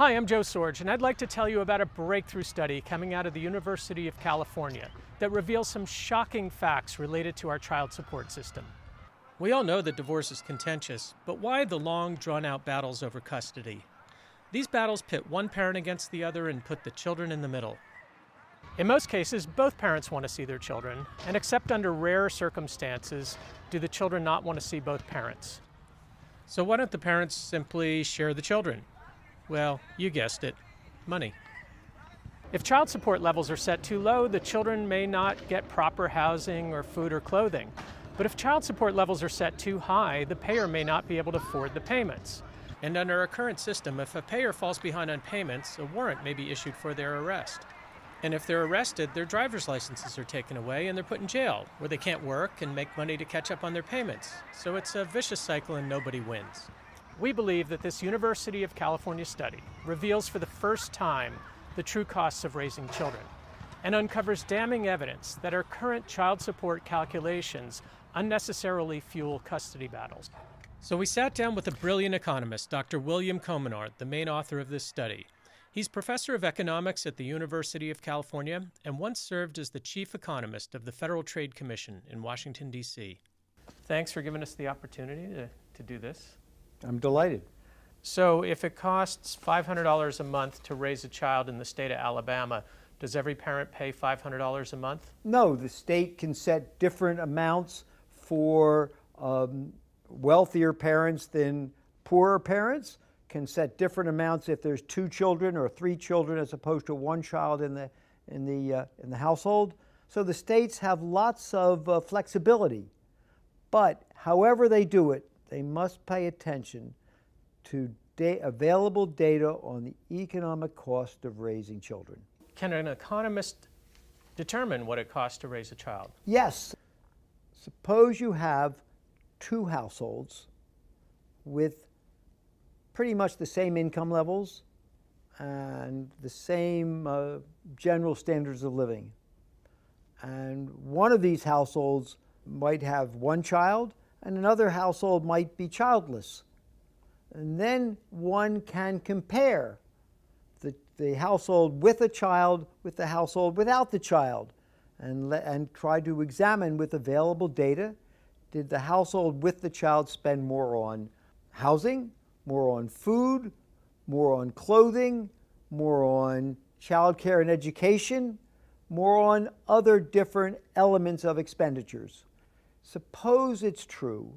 Hi, I'm Joe Sorge, and I'd like to tell you about a breakthrough study coming out of the University of California that reveals some shocking facts related to our child support system. We all know that divorce is contentious, but why the long, drawn-out battles over custody? These battles pit one parent against the other and put the children in the middle. In most cases, both parents want to see their children, and except under rare circumstances, do the children not want to see both parents. So why don't the parents simply share the children? Well, you guessed it, money. If child support levels are set too low, the children may not get proper housing or food or clothing. But if child support levels are set too high, the payer may not be able to afford the payments. And under our current system, if a payer falls behind on payments, a warrant may be issued for their arrest. And if they're arrested, their driver's licenses are taken away and they're put in jail, where they can't work and make money to catch up on their payments. So it's a vicious cycle and nobody wins. We believe that this University of California study reveals for the first time the true costs of raising children and uncovers damning evidence that our current child support calculations unnecessarily fuel custody battles. So we sat down with a brilliant economist, Dr. William Komenarz, the main author of this study. He's professor of economics at the University of California and once served as the chief economist of the Federal Trade Commission in Washington, D.C. Thanks for giving us the opportunity to do this. I'm delighted. So if it costs $500 a month to raise a child in the state of Alabama, does every parent pay $500 a month? No, the state can set different amounts for wealthier parents than poorer parents, can set different amounts if there's 2 children or 3 children as opposed to 1 child in the household. So the states have lots of flexibility. But however they do it, they must pay attention to available data on the economic cost of raising children. Can an economist determine what it costs to raise a child? Yes. Suppose you have 2 households with pretty much the same income levels and the same general standards of living. And one of these households might have 1 child, and another household might be childless. And then one can compare the household with a child with the household without the child and try to examine with available data, did the household with the child spend more on housing, more on food, more on clothing, more on childcare and education, more on other different elements of expenditures. Suppose it's true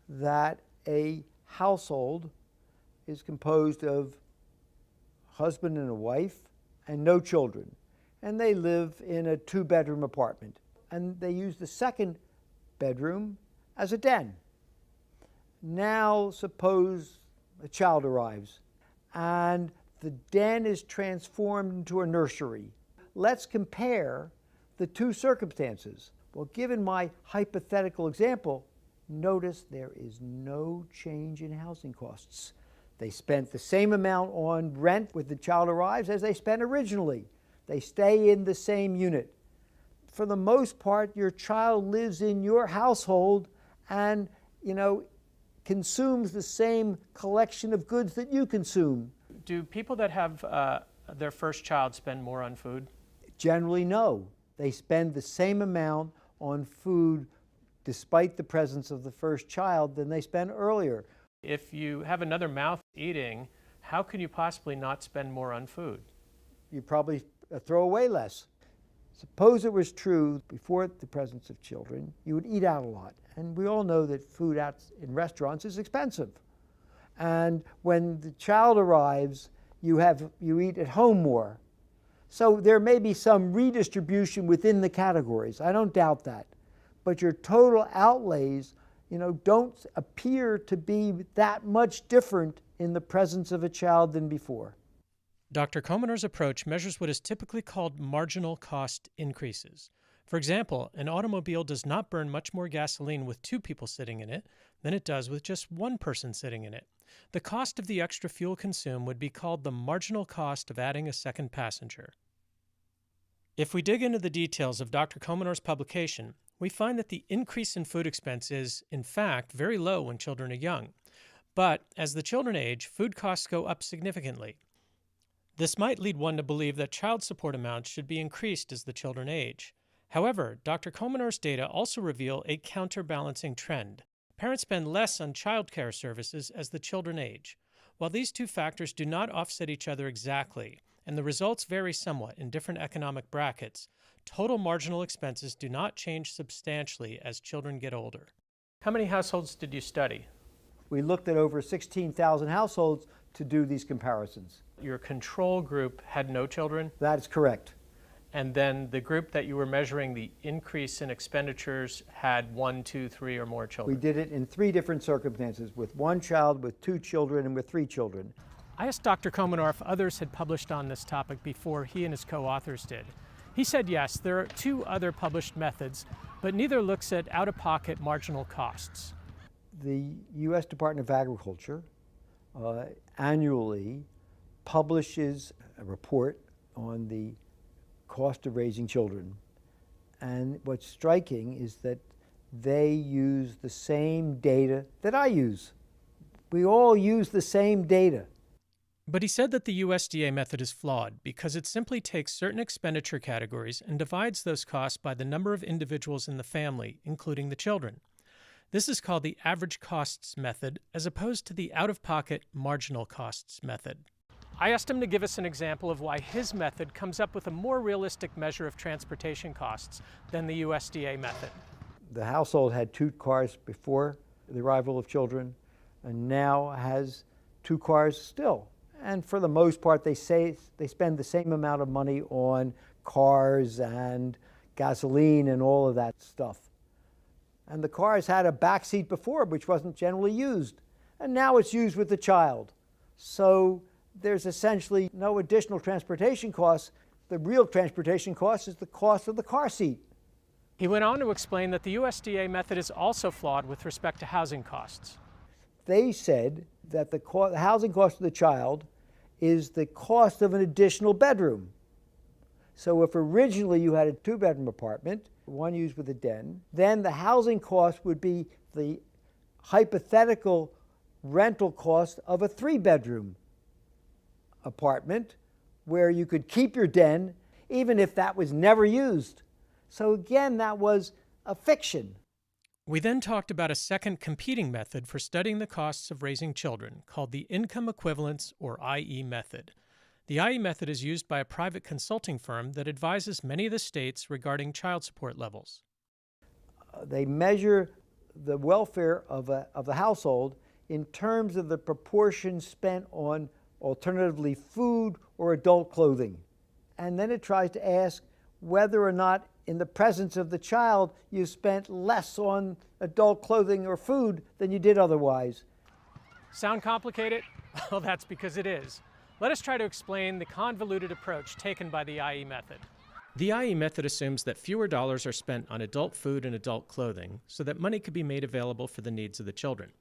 that a household is composed of husband and a wife and no children, and they live in a 2-bedroom apartment, and they use the 2nd bedroom as a den. Now suppose a child arrives and the den is transformed into a nursery. Let's compare the 2 circumstances. Well, given my hypothetical example, notice there is no change in housing costs. They spent the same amount on rent when the child arrives as they spent originally. They stay in the same unit. For the most part, your child lives in your household and, consumes the same collection of goods that you consume. Do people that have their first child spend more on food? Generally, no. They spend the same amount on food despite the presence of the first child than they spent earlier. If you have another mouth eating, how can you possibly not spend more on food? You probably throw away less. Suppose it was true before the presence of children, you would eat out a lot. And we all know that food out in restaurants is expensive. And when the child arrives, you eat at home more. So there may be some redistribution within the categories. I don't doubt that. But your total outlays, don't appear to be that much different in the presence of a child than before. Dr. Komenarz's approach measures what is typically called marginal cost increases. For example, an automobile does not burn much more gasoline with 2 people sitting in it than it does with just 1 person sitting in it. The cost of the extra fuel consumed would be called the marginal cost of adding a second passenger. If we dig into the details of Dr. Komenarz's publication, we find that the increase in food expense is, in fact, very low when children are young. But as the children age, food costs go up significantly. This might lead one to believe that child support amounts should be increased as the children age. However, Dr. Komenor's data also reveal a counterbalancing trend. Parents spend less on childcare services as the children age. While these two factors do not offset each other exactly, and the results vary somewhat in different economic brackets, total marginal expenses do not change substantially as children get older. How many households did you study? We looked at over 16,000 households to do these comparisons. Your control group had no children, That is correct. and then the group that you were measuring the increase in expenditures had 1, 2, 3, or more We children. did it in 3 different circumstances, with 1 child, with 2 children, and with 3 children. I asked Dr. Komenor if others had published on this topic before he and his co-authors did. He said yes, there are 2 other published methods, but neither looks at out-of-pocket marginal costs. The U.S. Department of Agriculture annually publishes a report on the cost of raising children. And what's striking is that they use the same data that I use. We all use the same data. But he said that the USDA method is flawed because it simply takes certain expenditure categories and divides those costs by the number of individuals in the family, including the children. This is called the average costs method, as opposed to the out-of-pocket marginal costs method. I asked him to give us an example of why his method comes up with a more realistic measure of transportation costs than the USDA method. The household had 2 cars before the arrival of children, and now has 2 cars still. And for the most part, they spend the same amount of money on cars and gasoline and all of that stuff. And the cars had a back seat before, which wasn't generally used. And now it's used with the child. So there's essentially no additional transportation costs. The real transportation cost is the cost of the car seat. He went on to explain that the USDA method is also flawed with respect to housing costs. They said that the housing cost of the child is the cost of an additional bedroom. So if originally you had a 2-bedroom apartment, one used with a den, then the housing cost would be the hypothetical rental cost of a 3-bedroom apartment where you could keep your den even if that was never used. So again, that was a fiction. We then talked about a second competing method for studying the costs of raising children, called the Income Equivalence, or IE method. The IE method is used by a private consulting firm that advises many of the states regarding child support levels. They measure the welfare of the household in terms of the proportion spent on alternatively food or adult clothing. And then it tries to ask whether or not in the presence of the child you spent less on adult clothing or food than you did otherwise. Sound complicated? Well, that's because it is. Let us try to explain the convoluted approach taken by the IE method. The IE method assumes that fewer dollars are spent on adult food and adult clothing so that money could be made available for the needs of the children.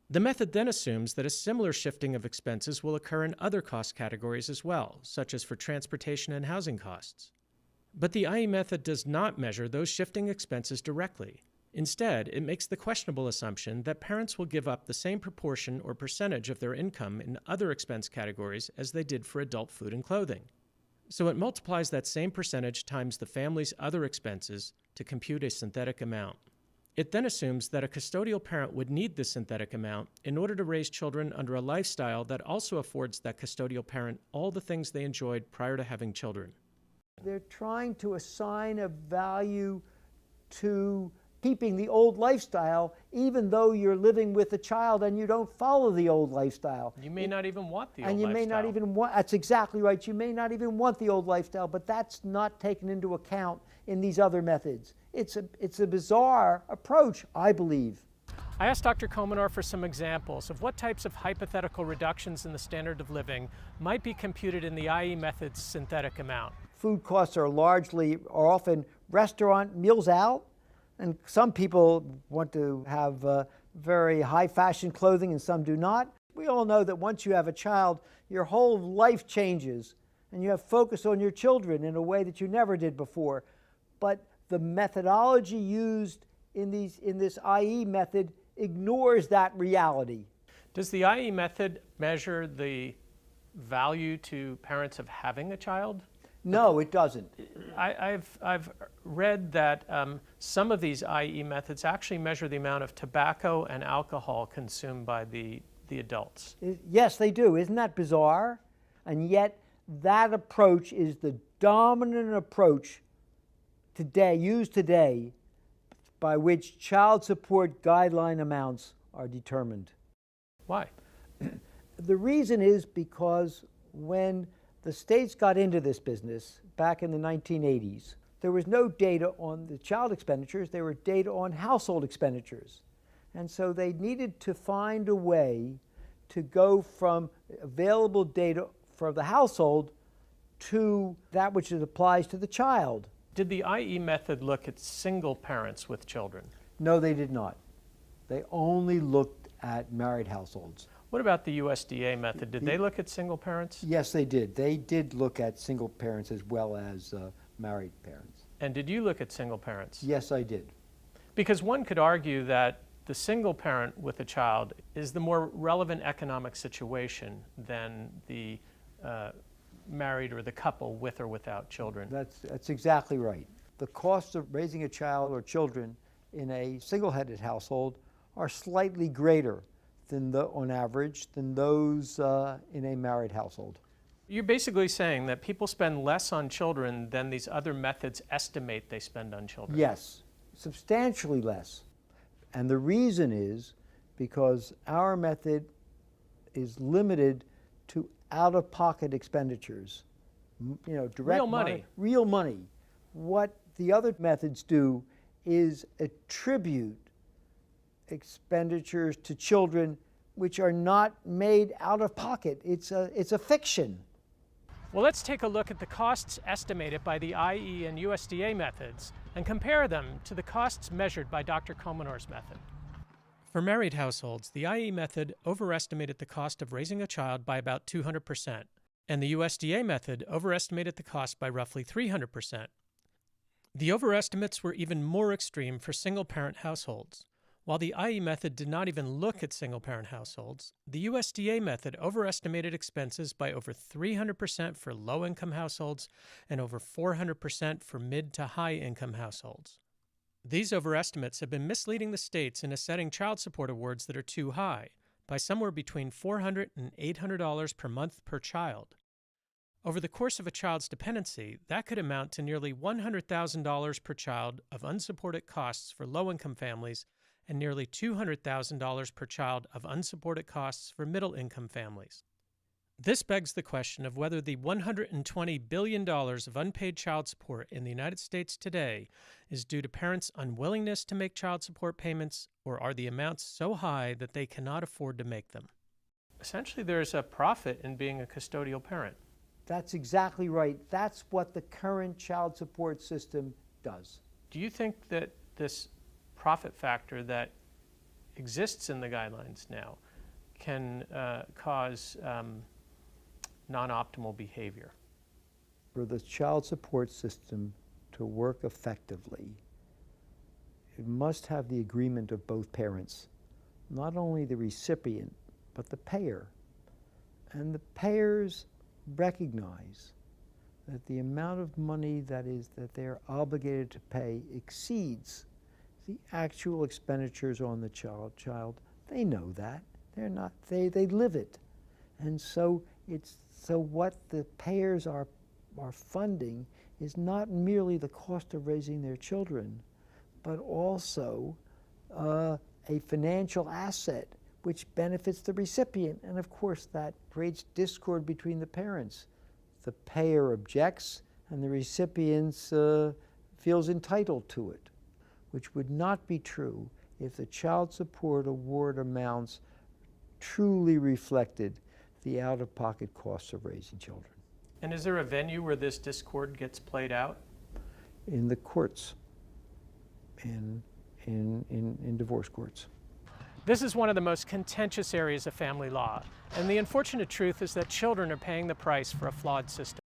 The method then assumes that a similar shifting of expenses will occur in other cost categories as well, such as for transportation and housing costs. But the IE method does not measure those shifting expenses directly. Instead, it makes the questionable assumption that parents will give up the same proportion or percentage of their income in other expense categories as they did for adult food and clothing. So it multiplies that same percentage times the family's other expenses to compute a synthetic amount. It then assumes that a custodial parent would need this synthetic amount in order to raise children under a lifestyle that also affords that custodial parent all the things they enjoyed prior to having children. They're trying to assign a value to keeping the old lifestyle, even though you're living with a child and you don't follow the old lifestyle. You may not even want the old And you lifestyle. may not even want, that's exactly right, you may not even want the old lifestyle, but that's not taken into account in these other methods. It's a bizarre approach, I believe. I asked Dr. Komenor for some examples of what types of hypothetical reductions in the standard of living might be computed in the IE method's synthetic amount. Food costs are often restaurant meals out, and some people want to have very high fashion clothing and some do not. We all know that once you have a child, your whole life changes and you have focus on your children in a way that you never did before. But the methodology used in this IE method ignores that reality. Does the IE method measure the value to parents of having a child? No, it doesn't. I've read that some of these IE methods actually measure the amount of tobacco and alcohol consumed by the adults. Yes, they do. Isn't that bizarre? And yet that approach is the dominant approach today, used today, by which child support guideline amounts are determined. Why? The reason is because when the states got into this business back in the 1980s, there was no data on the child expenditures, there were data on household expenditures. And so they needed to find a way to go from available data for the household to that which it applies to the child. Did the IE method look at single parents with children? No, they did not. They only looked at married households. What about the USDA method? Did they look at single parents? Yes, they did. They did look at single parents as well as married parents. And did you look at single parents? Yes, I did. Because one could argue that the single parent with a child is the more relevant economic situation than the married or the couple with or without children. That's exactly right. The costs of raising a child or children in a single-headed household are slightly greater than on average than those in a married household. You're basically saying that people spend less on children than these other methods estimate they spend on children. Yes, substantially less. And the reason is because our method is limited to out-of-pocket expenditures. Direct Real money. Real money. What the other methods do is attribute expenditures to children which are not made out of pocket. It's a fiction. Well, let's take a look at the costs estimated by the IE and USDA methods and compare them to the costs measured by Dr. Komenor's method. For married households, the IE method overestimated the cost of raising a child by about 200%, and the USDA method overestimated the cost by roughly 300%. The overestimates were even more extreme for single-parent households. While the IE method did not even look at single-parent households, the USDA method overestimated expenses by over 300% for low-income households and over 400% for mid- to high-income households. These overestimates have been misleading the states into setting child support awards that are too high, by somewhere between $400 and $800 per month per child. Over the course of a child's dependency, that could amount to nearly $100,000 per child of unsupported costs for low-income families and nearly $200,000 per child of unsupported costs for middle-income families. This begs the question of whether the $120 billion of unpaid child support in the United States today is due to parents' unwillingness to make child support payments, or are the amounts so high that they cannot afford to make them? Essentially, there's a profit in being a custodial parent. That's exactly right. That's what the current child support system does. Do you think that this profit factor that exists in the guidelines now can cause non-optimal behavior? For the child support system to work effectively, it must have the agreement of both parents, not only the recipient, but the payer. And the payers recognize that the amount of money that they're obligated to pay exceeds the actual expenditures on the child. They know that. They live it. And so what the payers are funding is not merely the cost of raising their children, but also a financial asset which benefits the recipient. And of course that creates discord between the parents. The payer objects and the recipient feels entitled to it, which would not be true if the child support award amounts truly reflected the out-of-pocket costs of raising children. And is there a venue where this discord gets played out? In the courts, in divorce courts. This is one of the most contentious areas of family law, and the unfortunate truth is that children are paying the price for a flawed system.